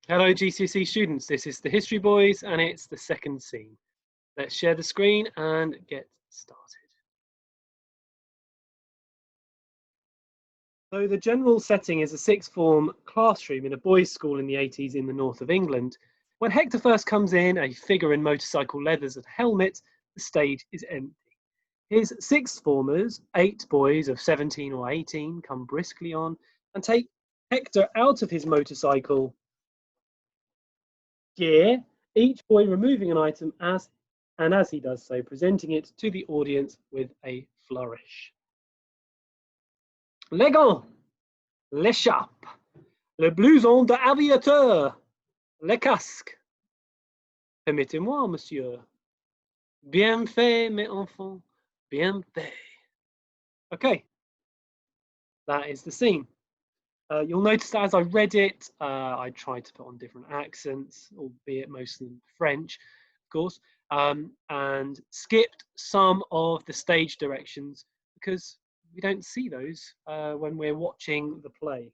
Hello GCSE students, this is the History Boys and it's the second scene. Let's share the screen and get started. So the general setting is a sixth form classroom in a boys' school in the 80s in the north of England. When Hector first comes in, a figure in motorcycle leathers and helmet, the stage is empty. His sixth formers, 8 boys of 17 or 18, come briskly on and take Hector out of his motorcycle gear, each boy removing an item as he does so, presenting it to the audience with a flourish. Les gants, l'écharpe, le blouson d'aviateur, le casque. Permettez-moi, monsieur. Bien fait, mes enfants, bien fait. Okay, that is the scene. You'll notice that as I read it, I tried to put on different accents, albeit mostly French, of course, and skipped some of the stage directions because we don't see those when we're watching the play.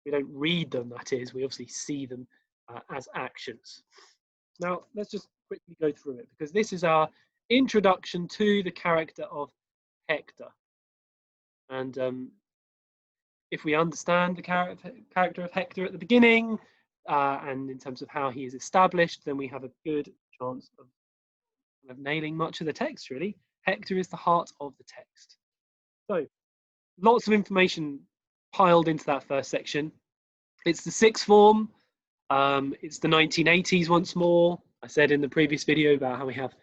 We don't read them, that is, we obviously see them as actions. Now, let's just quickly go through it because this is our introduction to the character of Hector. And if we understand the character of Hector at the beginning, and in terms of how he is established, then we have a good chance of nailing much of the text, really. Hector is the heart of the text. So, lots of information piled into that first section. It's the sixth form. It's the 1980s once more. I said in the previous video about how we have,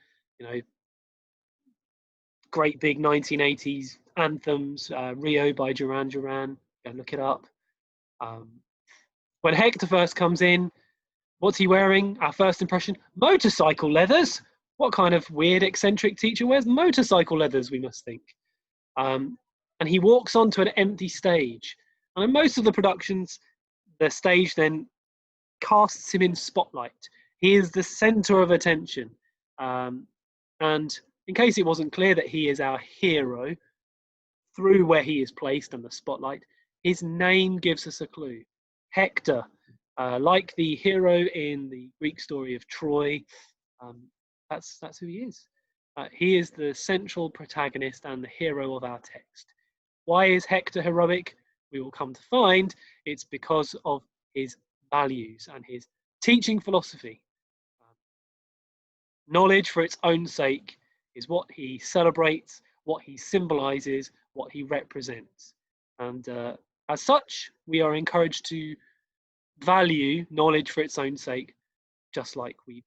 great big 1980s anthems, Rio by Duran Duran. Go look it up. When Hector first comes in, what's he wearing? Our first impression, motorcycle leathers. What kind of weird eccentric teacher wears motorcycle leathers, we must think. And he walks onto an empty stage. And in most of the productions, the stage then casts him in spotlight. He is the center of attention. And in case it wasn't clear that he is our hero, through where he is placed and the spotlight, his name gives us a clue. Hector, like the hero in the Greek story of Troy, that's who he is. He is the central protagonist and the hero of our text. Why is Hector heroic? We will come to find it's because of his values and his teaching philosophy. Knowledge for its own sake is what he celebrates, what he symbolizes, what he represents. And as such, we are encouraged to value knowledge for its own sake, just like he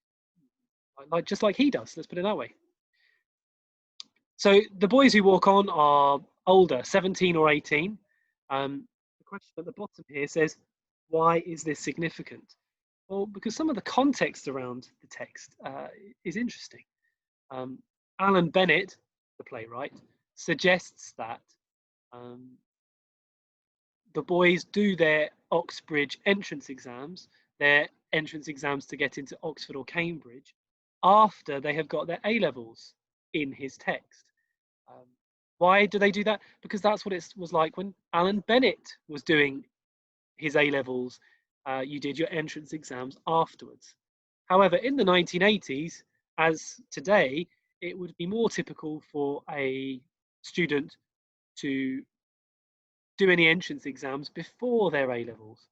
does. Let's put it that way. So the boys who walk on are older, 17 or 18. The question at the bottom here says, why is this significant? Well, because some of the context around the text is interesting. Alan Bennett, the playwright, suggests that the boys do their Oxbridge entrance exams, their entrance exams to get into Oxford or Cambridge, after they have got their A-levels in his text. Why do they do that? Because that's what it was like when Alan Bennett was doing his A-levels. You did your entrance exams afterwards. However, in the 1980s, as today, it would be more typical for a student to do any entrance exams before their A-levels.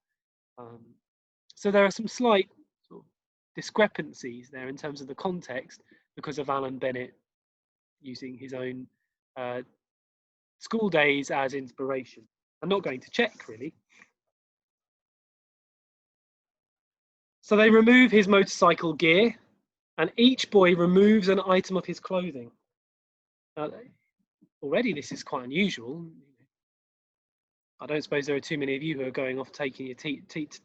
So there are some slight sort of discrepancies there in terms of the context because of Alan Bennett using his own school days as inspiration. I'm not going to check, really. So they remove his motorcycle gear, and each boy removes an item of his clothing. Already this is quite unusual. I don't suppose there are too many of you who are going off taking your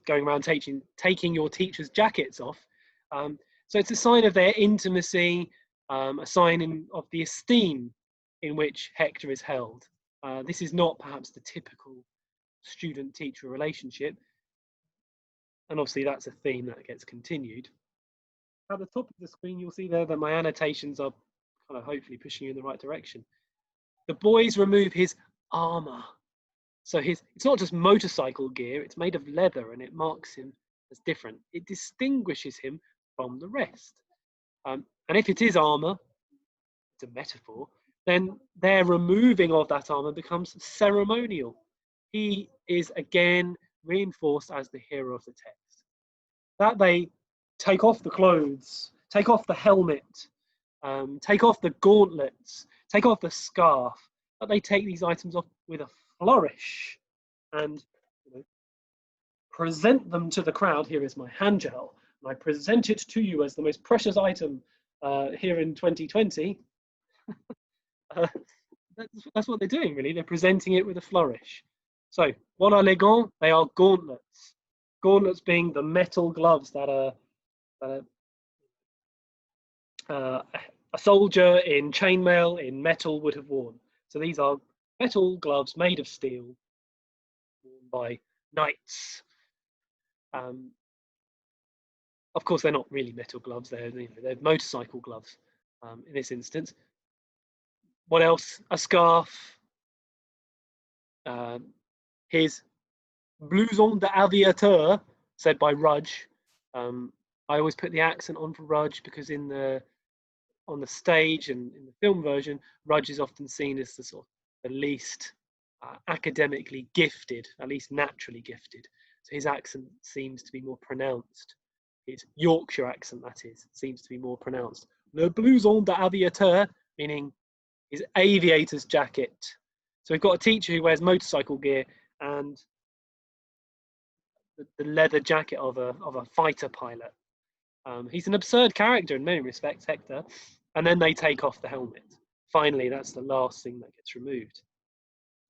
going around taking your teachers' jackets off. So it's a sign of their intimacy, a sign of the esteem in which Hector is held. This is not perhaps the typical student-teacher relationship, and obviously that's a theme that gets continued. At the top of the screen, you'll see there that my annotations are kind of hopefully pushing you in the right direction. The boys remove his armor. So it's not just motorcycle gear, it's made of leather and it marks him as different. It distinguishes him from the rest. And if it is armor, it's a metaphor, then their removing of that armor becomes ceremonial. He is again reinforced as the hero of the text. That they take off the clothes, take off the helmet, take off the gauntlets, take off the scarf, that they take these items off with a flourish and present them to the crowd. Here is my hand gel, and I present it to you as the most precious item here in 2020. That's what they're doing, really. They're presenting it with a flourish. So, what are les gants? They are gauntlets. Gauntlets being the metal gloves that a soldier in chainmail, in metal, would have worn. So these are metal gloves made of steel, worn by knights. Of course, they're not really metal gloves. They're motorcycle gloves in this instance. What else? A scarf. His blouson d'aviateur, said by Rudge. I always put the accent on for Rudge because on the stage and in the film version, Rudge is often seen as the least academically gifted, at least naturally gifted. So his accent seems to be more pronounced. His Yorkshire accent, that is, seems to be more pronounced. Le blouson d'aviateur, meaning his aviator's jacket. So we've got a teacher who wears motorcycle gear and the leather jacket of a fighter pilot. He's an absurd character in many respects, Hector. And then they take off the helmet. Finally, that's the last thing that gets removed.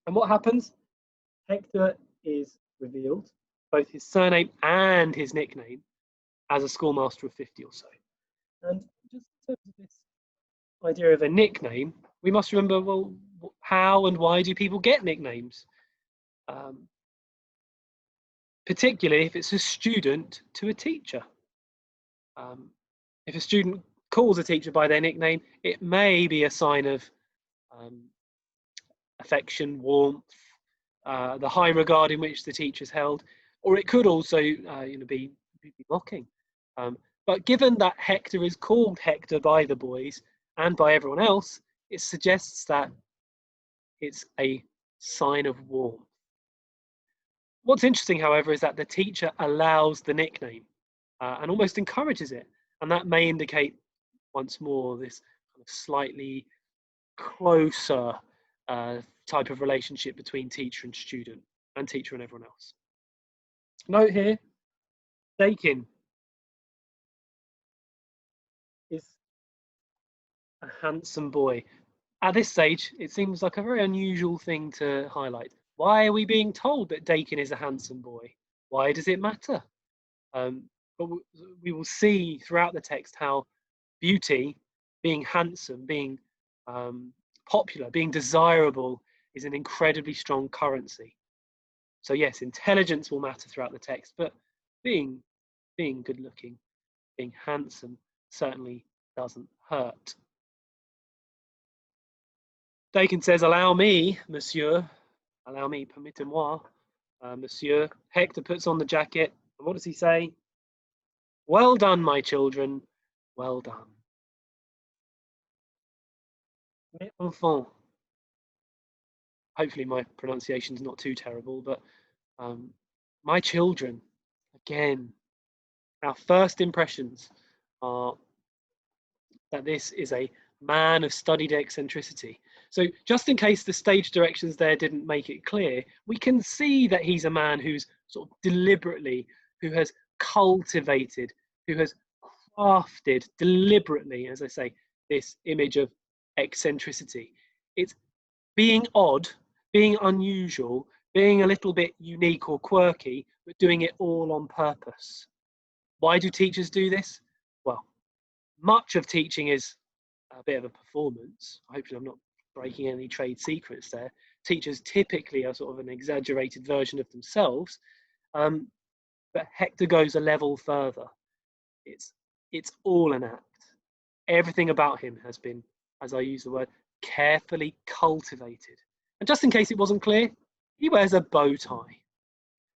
And what happens? Hector is revealed, both his surname and his nickname, as a schoolmaster of 50 or so. And just in terms of this idea of a nickname, we must remember, well, how and why do people get nicknames? Particularly if it's a student to a teacher. If a student calls a teacher by their nickname, it may be a sign of affection, warmth, the high regard in which the teacher's held, or it could also be mocking. But given that Hector is called Hector by the boys and by everyone else, it suggests that it's a sign of warmth. What's interesting, however, is that the teacher allows the nickname and almost encourages it. And that may indicate, once more, this kind of slightly closer type of relationship between teacher and student, and teacher and everyone else. Note here, Dakin is a handsome boy. At this stage, it seems like a very unusual thing to highlight. Why are we being told that Dakin is a handsome boy? Why does it matter? But we will see throughout the text how beauty, being handsome, being popular, being desirable, is an incredibly strong currency. So yes, intelligence will matter throughout the text, but being good looking, being handsome certainly doesn't hurt. Dakin says, "Allow me, monsieur, allow me, permettez-moi, monsieur." Hector puts on the jacket, and what does he say? "Well done, my children, well done." Mes enfants. Hopefully my pronunciation is not too terrible, but my children, again, our first impressions are that this is a man of studied eccentricity. So just in case the stage directions there didn't make it clear, we can see that he's a man who's sort of deliberately, who has cultivated, who has crafted deliberately, as I say, this image of eccentricity. It's being odd, being unusual, being a little bit unique or quirky, but doing it all on purpose. Why do teachers do this? Well, much of teaching is a bit of a performance. Hopefully I'm not breaking any trade secrets there. Teachers typically are sort of an exaggerated version of themselves, but Hector goes a level further. It's all an act. Everything about him has been, as I use the word, carefully cultivated. And just in case it wasn't clear, he wears a bow tie.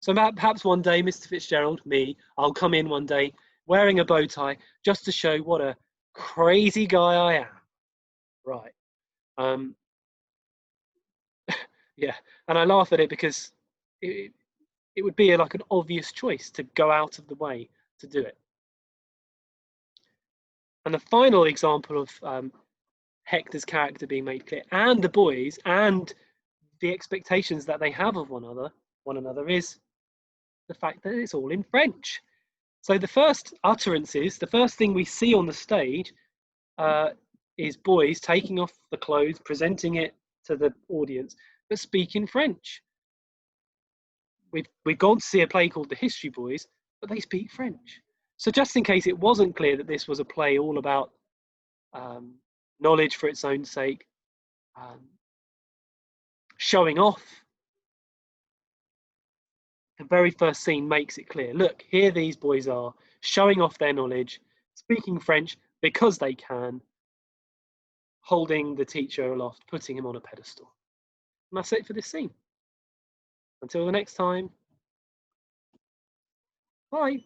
So perhaps one day, Mr. Fitzgerald, I'll come in one day wearing a bow tie just to show what a crazy guy I am. Right. Yeah, and I laugh at it because it would be like an obvious choice to go out of the way to do it. And the final example of Hector's character being made clear, and the boys, and the expectations that they have of one another, is the fact that it's all in French. So the first utterances, the first thing we see on the stage is boys taking off the clothes, presenting it to the audience, but speaking French. We've gone to see a play called The History Boys, but they speak French. So just in case it wasn't clear that this was a play all about knowledge for its own sake, showing off, the very first scene makes it clear. Look, here these boys are showing off their knowledge, speaking French because they can, holding the teacher aloft, putting him on a pedestal. And that's it for this scene. Until the next time, bye.